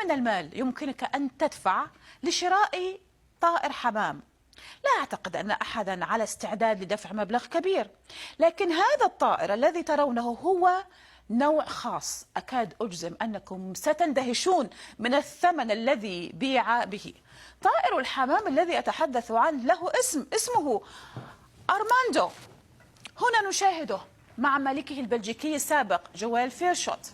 من المال يمكنك أن تدفع لشراء طائر حمام؟ لا أعتقد أن أحدا على استعداد لدفع مبلغ كبير، لكن هذا الطائر الذي ترونه هو نوع خاص. أكاد أجزم أنكم ستندهشون من الثمن الذي بيع به. طائر الحمام الذي أتحدث عنه له اسمه أرماندو. هنا نشاهده مع مالكه البلجيكي السابق جويل فيرشوت.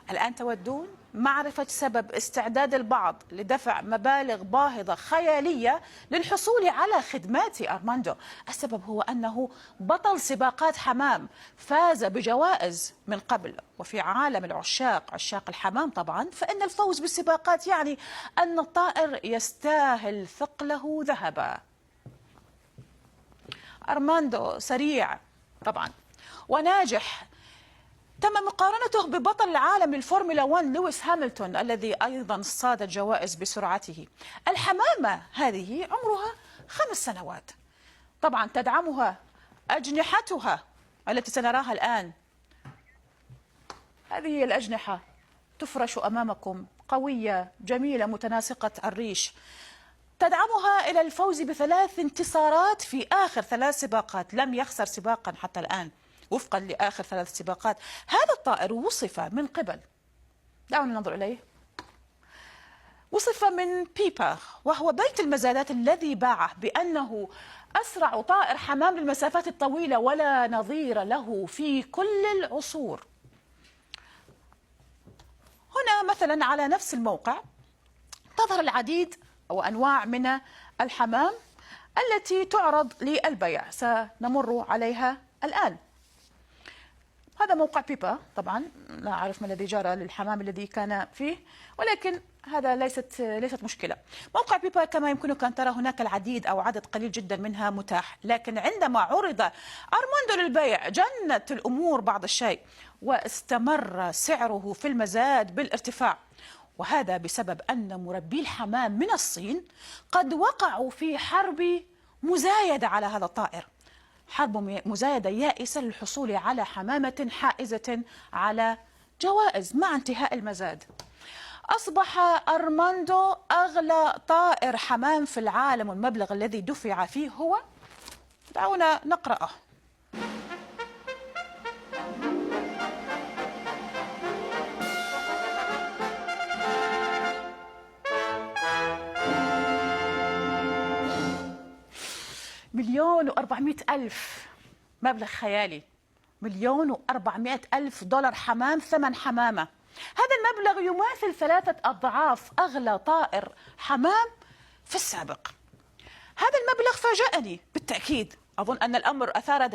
الآن تودون معرفة سبب استعداد البعض لدفع مبالغ باهظة خيالية للحصول على خدمات أرماندو. السبب هو أنه بطل سباقات حمام، فاز بجوائز من قبل، وفي عالم عشاق الحمام طبعا، فإن الفوز بالسباقات يعني أن الطائر يستاهل ثقله ذهبا. أرماندو سريع طبعا وناجح، تم مقارنته ببطل العالم للفورمولا 1 لويس هاملتون الذي أيضا صاد جوائز بسرعته. الحمامة هذه عمرها 5 سنوات، طبعا تدعمها أجنحتها التي سنراها الآن. هذه هي الأجنحة تفرش أمامكم، قوية جميلة متناسقة الريش، تدعمها إلى الفوز ب3 انتصارات في آخر 3 سباقات. لم يخسر سباقا حتى الآن وفقا لآخر 3 سباقات. هذا الطائر وصف من قبل، دعونا ننظر إليه، وصف من بيبا وهو بيت المزادات الذي باعه بأنه أسرع طائر حمام للمسافات الطويلة ولا نظير له في كل العصور. هنا مثلا على نفس الموقع تظهر العديد أو أنواع من الحمام التي تعرض للبيع، سنمر عليها الآن. هذا موقع بيبا، طبعا لا أعرف ما الذي جرى للحمام الذي كان فيه، ولكن هذا ليست مشكلة. موقع بيبا كما يمكنك أن ترى هناك العديد أو عدد قليل جدا منها متاح، لكن عندما عرض أرماندو للبيع جنت الأمور بعض الشيء واستمر سعره في المزاد بالارتفاع، وهذا بسبب أن مربي الحمام من الصين قد وقعوا في حرب مزايدة على هذا الطائر، حرب مزايدة يائسة للحصول على حمامة حائزة على جوائز. مع انتهاء المزاد أصبح أرماندو أغلى طائر حمام في العالم، والمبلغ الذي دفع فيه هو، دعونا نقرأه، $1,400,000. مبلغ خيالي، $1,400,000 حمام، ثمن حمامة. هذا المبلغ يماثل 3 أضعاف أغلى طائر حمام في السابق. هذا المبلغ فاجأني بالتأكيد. أظن أن الأمر أثار